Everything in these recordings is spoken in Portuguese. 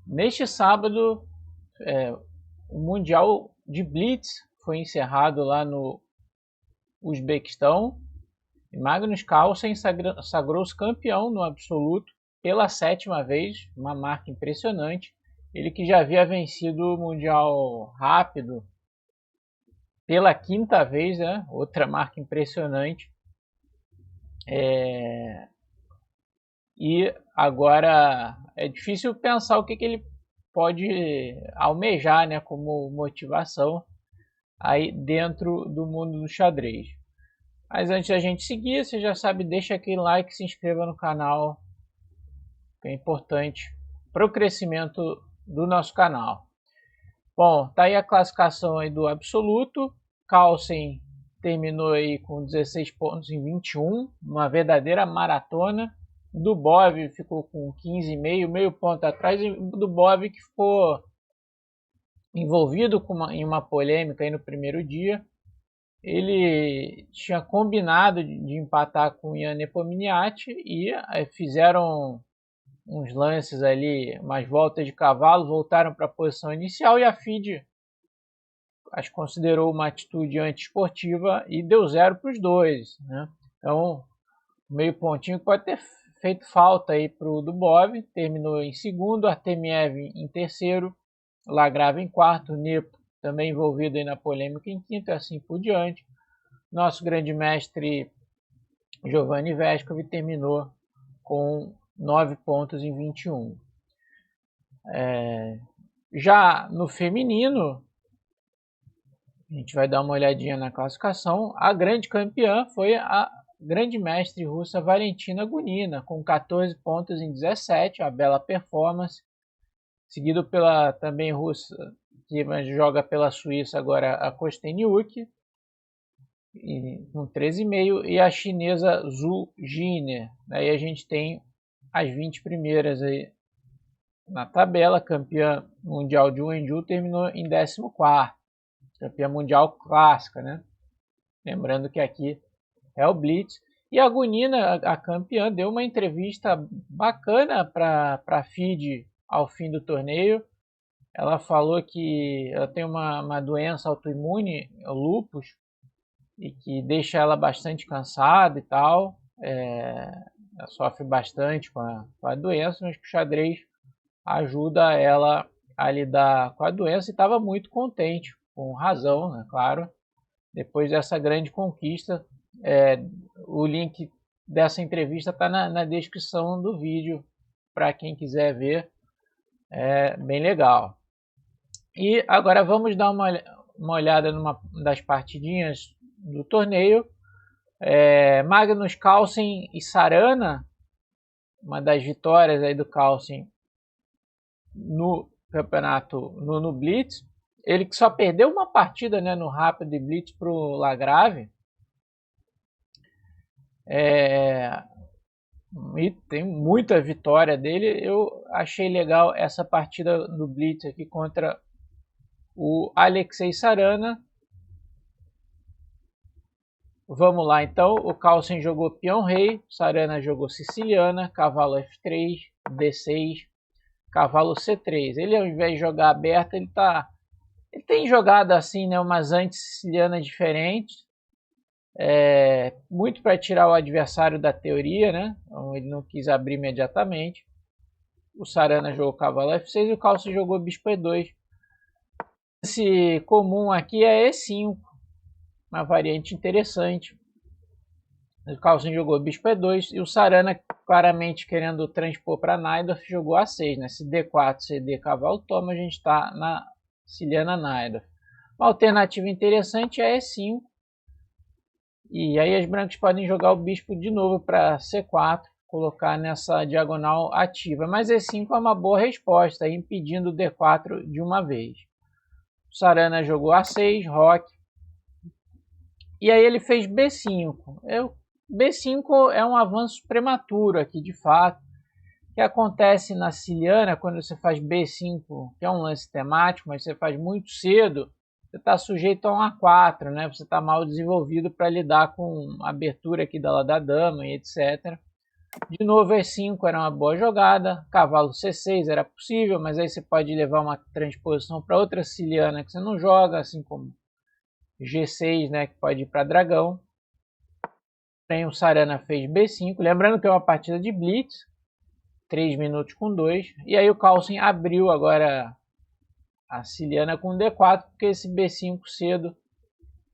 Neste sábado, o Mundial de Blitz foi encerrado lá no Uzbequistão. E Magnus Carlsen sagrou-se campeão no absoluto pela 7ª vez, uma marca impressionante. Ele que já havia vencido o Mundial rápido pela 5ª vez, né? Outra marca impressionante. E agora é difícil pensar o que ele pode almejar, né, como motivação aí dentro do mundo do xadrez. Mas antes da gente seguir, você já sabe, deixa aquele like, se inscreva no canal, que é importante para o crescimento do nosso canal. Bom, tá aí a classificação aí do absoluto. Carlsen terminou aí com 16 pontos em 21, uma verdadeira maratona. Dubov ficou com 15,5, meio ponto atrás, e Dubov que ficou envolvido em uma polêmica aí no primeiro dia. Ele tinha combinado de empatar com o Ian Nepomniachtchi e fizeram uns lances ali, umas voltas de cavalo, voltaram para a posição inicial e a FIDE as considerou uma atitude antiesportiva e deu 0 para os dois, né? Então, meio pontinho pode ter feito falta aí para o Dubov, terminou em segundo, Artemiev em terceiro, Lagrave em quarto, Nepo também envolvido aí na polêmica em quinto e assim por diante. Nosso grande mestre Giovanni Vescovi terminou com 9 pontos em 21. Já no feminino, a gente vai dar uma olhadinha na classificação. A grande campeã foi a grande mestre russa Valentina Gunina, com 14 pontos em 17, a bela performance, seguido pela também russa, que joga pela Suíça agora, a Kosteniuk, com 13,5, e a chinesa Zhu Jiner. Aí a gente tem as 20 primeiras aí na tabela. Campeã mundial de Wenzhou terminou em 14º, campeã mundial clássica, né? Lembrando que aqui é o Blitz. E a Gunina, a campeã, deu uma entrevista bacana para a FIDE ao fim do torneio. Ela falou que ela tem uma doença autoimune, o lúpus, e que deixa ela bastante cansada e tal. Ela sofre bastante com a doença, mas que o xadrez ajuda ela a lidar com a doença e estava muito contente, com razão, né, claro, depois dessa grande conquista. O link dessa entrevista está na descrição do vídeo para quem quiser ver, é bem legal. E agora vamos dar uma olhada numa das partidinhas do torneio. Magnus Carlsen e Sarana, uma das vitórias aí do Carlsen no campeonato, no Blitz. Ele que só perdeu uma partida, né, no rápido de Blitz para o Lagrave. E tem muita vitória dele. Eu achei legal essa partida do Blitz aqui contra o Alexei Sarana. Vamos lá então. O Carlsen jogou peão rei, Sarana jogou siciliana, cavalo F3, D6, cavalo C3. Ele, ao invés de jogar aberta, ele tem jogado assim, né, umas anti-sicilianas diferentes, muito para tirar o adversário da teoria, né? Então, ele não quis abrir imediatamente. O Sarana jogou cavalo F6 e o Carlsen jogou bispo E2. Esse comum aqui é E5, uma variante interessante. O Carlsen jogou bispo E2 e o Sarana, claramente querendo transpor para Najdorf, jogou A6, né? Se D4, CD, cavalo toma, a gente está na siciliana Najdorf. Uma alternativa interessante é E5. E aí as brancas podem jogar o bispo de novo para C4, colocar nessa diagonal ativa. Mas E5 é uma boa resposta, impedindo o D4 de uma vez. O Sarana jogou A6, roque. E aí ele fez B5. B5 é um avanço prematuro aqui, de fato, que acontece na siciliana quando você faz B5, que é um lance temático, mas você faz muito cedo, você está sujeito a um A4, né? Você está mal desenvolvido para lidar com a abertura aqui da dama e etc. De novo, E5 era uma boa jogada, cavalo C6 era possível, mas aí você pode levar uma transposição para outra siciliana que você não joga, assim como G6, né, que pode ir para dragão. Tem o Sarana fez B5, lembrando que é uma partida de blitz, 3 minutos com 2, e aí o Carlsen abriu agora a siciliana com D4, porque esse B5 cedo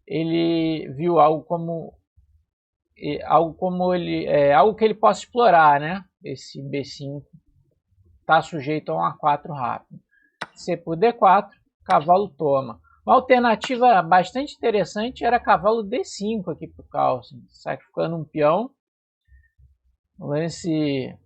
ele viu algo que ele possa explorar, né? Esse B5 está sujeito a um A4 rápido. C por D4, cavalo toma. Uma alternativa bastante interessante era cavalo D5 aqui para o Carlsen, sacrificando um peão. Lance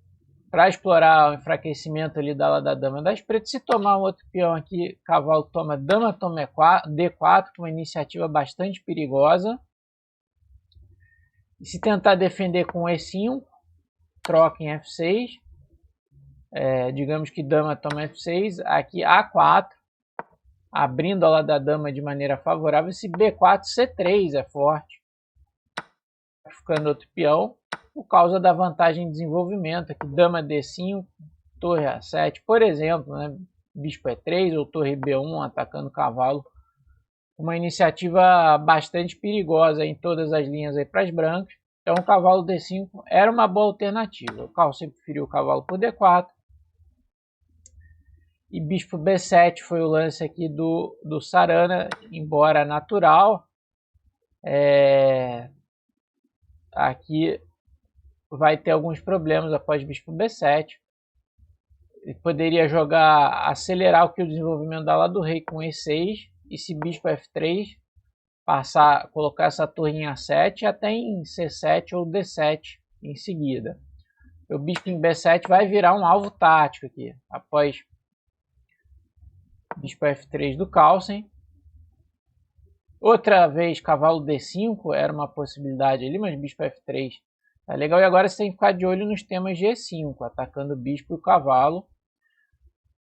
para explorar o enfraquecimento ali da ala da dama das pretas. Se tomar um outro peão aqui, cavalo toma, dama toma D4, com uma iniciativa bastante perigosa. E se tentar defender com E5, troca em F6. Digamos que dama toma F6, aqui A4, abrindo a ala da dama de maneira favorável. Esse B4, C3 é forte. Ficando outro peão, por causa da vantagem de desenvolvimento. Aqui dama D5, torre A7, por exemplo, né? Bispo E3 ou torre B1 atacando o cavalo. Uma iniciativa bastante perigosa em todas as linhas aí para as brancas. Então o cavalo D5 era uma boa alternativa. O Carlsen preferiu o cavalo por D4. E bispo B7 foi o lance aqui do Sarana, embora natural. Aqui vai ter alguns problemas após bispo B7. Ele poderia acelerar o desenvolvimento da ala do rei com E6. E se bispo F3, colocar essa torre em A7 até em C7 ou D7 em seguida. O bispo em B7 vai virar um alvo tático aqui, após bispo F3 do Carlsen. Outra vez cavalo D5 era uma possibilidade ali, mas bispo F3 tá legal. E agora você tem que ficar de olho nos temas G5, atacando o bispo e o cavalo.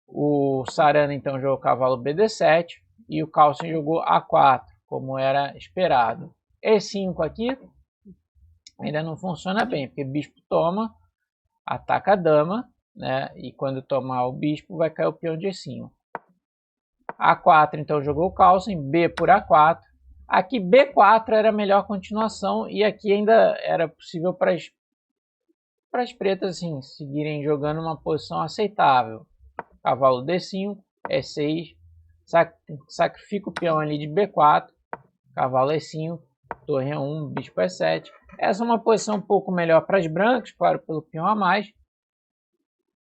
O Sarana então jogou cavalo BD7 e o Carlsen jogou A4, como era esperado. E5 aqui ainda não funciona bem, porque bispo toma, ataca a dama, né? E quando tomar o bispo vai cair o peão de E5. A4 então jogou o Carlsen, B por A4. Aqui B4 era a melhor continuação e aqui ainda era possível para as pretas assim, seguirem jogando uma posição aceitável. Cavalo D5, E6, sacrifica o peão ali de B4, cavalo E5, torre E1, bispo E7. Essa é uma posição um pouco melhor para as brancas, claro, pelo peão a mais,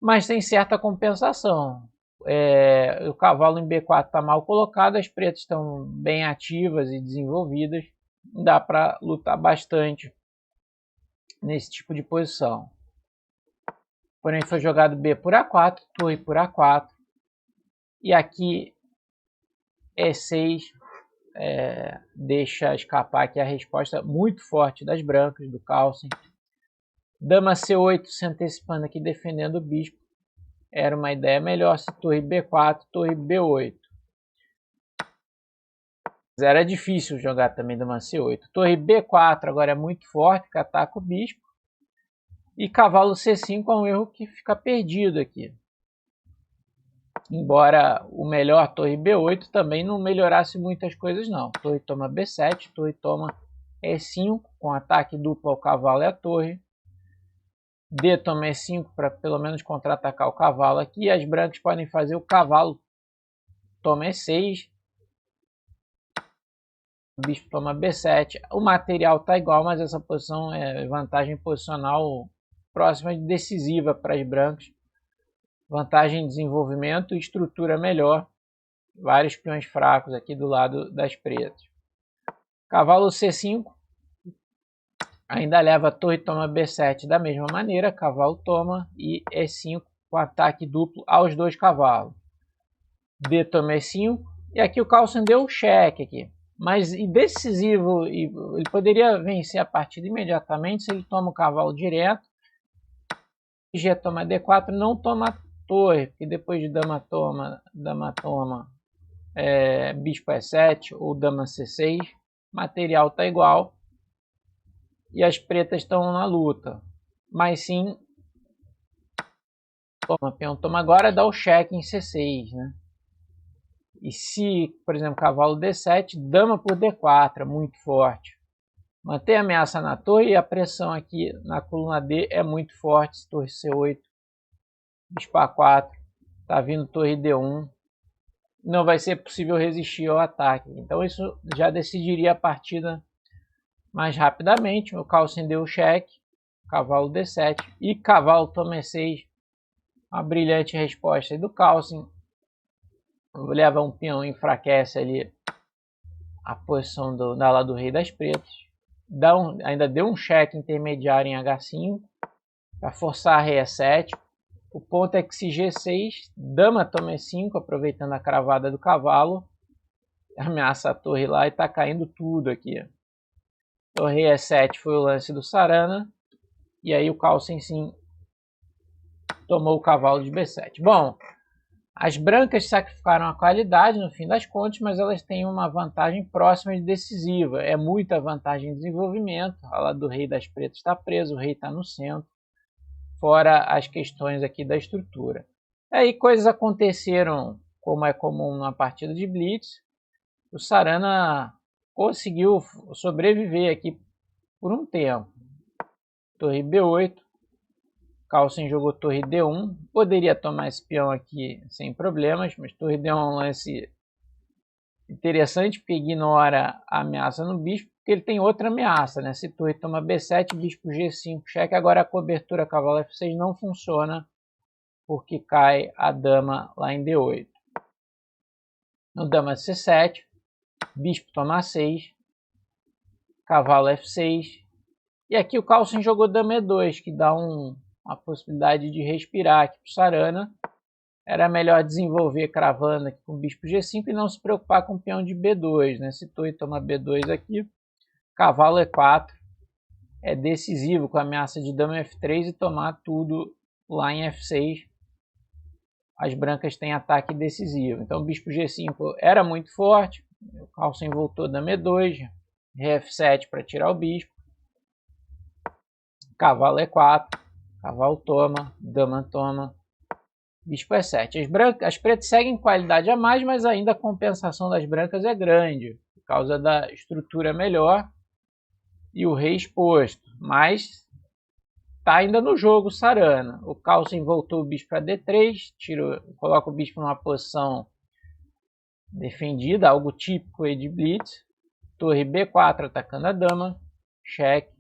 mas tem certa compensação. O cavalo em B4 está mal colocado, as pretas estão bem ativas e desenvolvidas, dá para lutar bastante nesse tipo de posição. Porém foi jogado B por A4, torre por A4, e aqui E6 deixa escapar aqui a resposta muito forte das brancas, do Carlsen. Dama C8 se antecipando aqui, defendendo o bispo. Era uma ideia melhor se torre B4, torre B8. Mas era difícil jogar também dama C8. Torre B4 agora é muito forte, que ataca o bispo. E cavalo C5 é um erro que fica perdido aqui. Embora o melhor torre B8 também não melhorasse muitas coisas não. Torre toma B7, torre toma E5, com ataque duplo ao cavalo e à torre. D toma E5 para pelo menos contra-atacar o cavalo aqui. As brancas podem fazer o cavalo toma E6. O bispo toma B7. O material está igual, mas essa posição é vantagem posicional próxima e decisiva para as brancas. Vantagem em desenvolvimento e estrutura melhor. Vários peões fracos aqui do lado das pretas. Cavalo C5. Ainda leva torre toma B7 da mesma maneira. Cavalo toma e E5 com ataque duplo aos dois cavalos. D toma E5. E aqui o Carlsen deu o cheque aqui. Mas decisivo, ele poderia vencer a partida imediatamente se ele toma o cavalo direto. G toma D4, não toma torre, porque depois de dama toma, bispo E7 ou dama C6, material está igual e as pretas estão na luta. mas sim, toma, peão toma agora, dá o cheque em C6, né? E se, por exemplo, cavalo D7, dama por D4, é muito forte. Mantém a ameaça na torre e a pressão aqui na coluna D é muito forte. Torre C8, bispo A4, tá vindo torre D1. Não vai ser possível resistir ao ataque. Então isso já decidiria a partida mais rapidamente. O Carlsen deu o cheque, cavalo D7 e cavalo toma E6. Uma brilhante resposta do Carlsen. Leva um peão, enfraquece ali a posição da ala do rei das pretas. Ainda deu um cheque intermediário em H5 para forçar a rei E7. O ponto é que se G6, dama toma E5, aproveitando a cravada do cavalo, ameaça a torre lá e está caindo tudo aqui. Torre E7 foi o lance do Sarana, e aí o Carlsen sim tomou o cavalo de B7. Bom, as brancas sacrificaram a qualidade no fim das contas, mas elas têm uma vantagem próxima de decisiva. É muita vantagem de desenvolvimento. A ala do rei das pretas está preso, o rei está no centro. Fora as questões aqui da estrutura. Aí coisas aconteceram, como é comum numa partida de Blitz. O Sarana conseguiu sobreviver aqui por um tempo. Torre B8. Carlsen jogou torre D1. Poderia tomar esse peão aqui sem problemas, mas torre D1 é um lance interessante porque ignora a ameaça no bispo, porque ele tem outra ameaça, né? Se torre toma B7, bispo G5, cheque. Agora a cobertura cavalo F6 não funciona porque cai a dama lá em D8. No dama C7, bispo toma A6, cavalo F6. E aqui o Carlsen jogou dama E2, que dá uma possibilidade de respirar aqui para o Sarana. Era melhor desenvolver cravando aqui com o bispo G5 e não se preocupar com o peão de B2, né? Se torre toma B2 aqui, cavalo E4 é decisivo com a ameaça de dama F3 e tomar tudo lá em F6. As brancas têm ataque decisivo. Então o bispo G5 era muito forte, o Carlsen voltou dama E2, rei F7 para tirar o bispo, cavalo E4, cavalo toma, dama toma, bispo E7. As pretas seguem qualidade a mais, mas ainda a compensação das brancas é grande, por causa da estrutura melhor e o rei exposto. Mas está ainda no jogo Sarana. O Carlsen voltou o bispo para D3, coloca o bispo numa posição defendida, algo típico aí de Blitz. Torre B4 atacando a dama, cheque,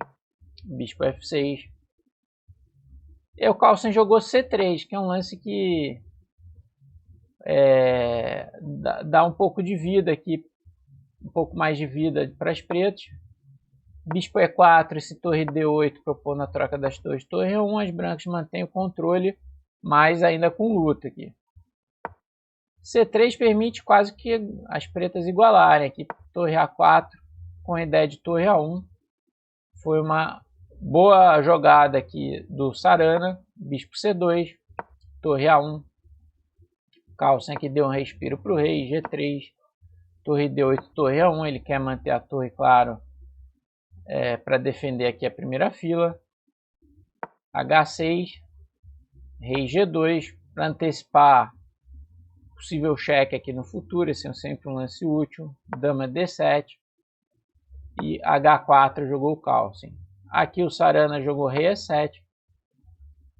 bispo F6. E o Carlsen jogou C3, que é um lance que dá um pouco de vida aqui, um pouco mais de vida para as pretas. Bispo E4, esse torre D8 propõe na troca das torres. Torre E1, as brancas mantêm o controle, mas ainda com luta aqui. C3 permite quase que as pretas igualarem aqui. Torre A4 com a ideia de torre A1. Foi uma boa jogada aqui do Sarana. Bispo C2, torre A1. Carlsen aqui deu um respiro para o rei. G3, torre D8, torre A1. Ele quer manter a torre, claro, para defender aqui a primeira fila. H6, rei G2, para antecipar possível cheque aqui no futuro. Esse é sempre um lance útil. Dama D7 e H4 jogou o Carlsen. Aqui o Sarana jogou rei E7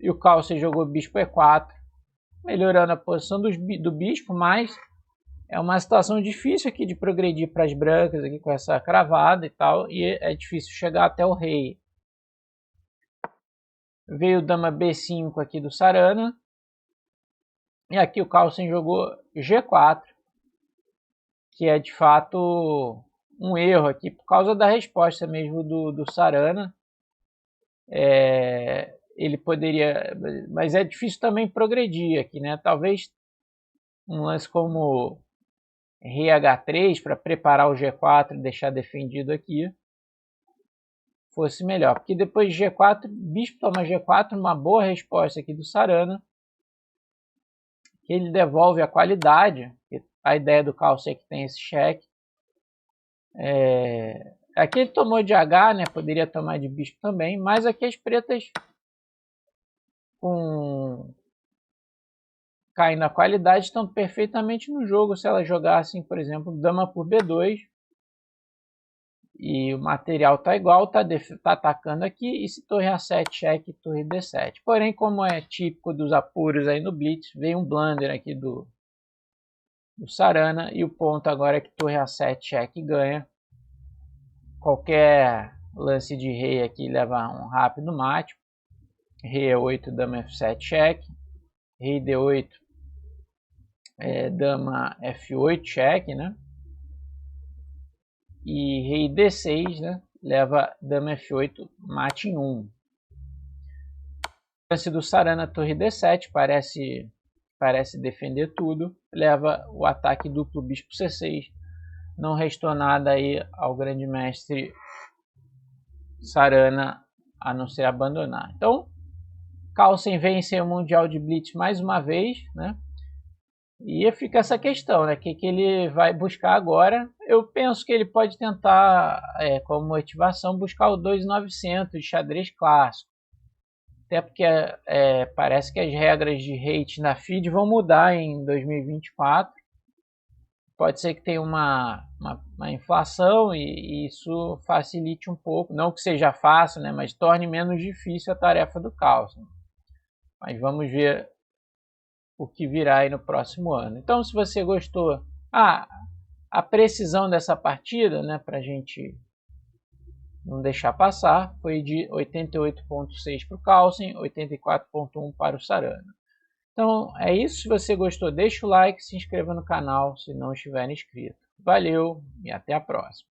e o Carlsen jogou bispo E4, melhorando a posição do bispo, mas é uma situação difícil aqui de progredir para as brancas aqui com essa cravada e tal, e é difícil chegar até o rei. Veio dama B5 aqui do Sarana. E aqui o Carlsen jogou G4, que é de fato um erro aqui por causa da resposta mesmo do Sarana. Ele poderia, mas é difícil também progredir aqui, né? Talvez um lance como rei H3 para preparar o G4 e deixar defendido aqui fosse melhor, porque depois de G4, bispo toma G4, uma boa resposta aqui do Sarana, que ele devolve a qualidade. A ideia do Carlsen é que tem esse cheque. Aqui ele tomou de H, né? Poderia tomar de bispo também, mas aqui as pretas caindo a qualidade, estão perfeitamente no jogo. Se ela jogassem, por exemplo, dama por B2, e o material está igual, tá atacando aqui, e se torre A7, cheque, torre D7. Porém, como é típico dos apuros aí no Blitz, veio um blunder aqui do Sarana, e o ponto agora é que torre A7, cheque, ganha. Qualquer lance de rei aqui leva um rápido mate. Rei E8, dama F7, cheque. Rei D8, dama F8, cheque, né? E rei D6, né? Leva dama F8, mate em 1. Lance do Sarana, torre D7, parece defender tudo. Leva o ataque duplo bispo C6. Não restou nada aí ao grande mestre Sarana a não ser abandonar. Então, Carlsen vence o Mundial de Blitz mais uma vez, né? E fica essa questão, né? O que ele vai buscar agora? Eu penso que ele pode tentar, como motivação, buscar o 2900 de xadrez clássico. Até porque parece que as regras de rate na FIDE vão mudar em 2024. Pode ser que tenha uma inflação e isso facilite um pouco. Não que seja fácil, né? Mas torne menos difícil a tarefa do Carlsen. Mas vamos ver o que virá aí no próximo ano. Então, se você gostou, a precisão dessa partida, né, para a gente não deixar passar, foi de 88,6 para o Carlsen, 84,1 para o Sarana. Então, é isso. Se você gostou, deixa o like, se inscreva no canal se não estiver inscrito. Valeu e até a próxima.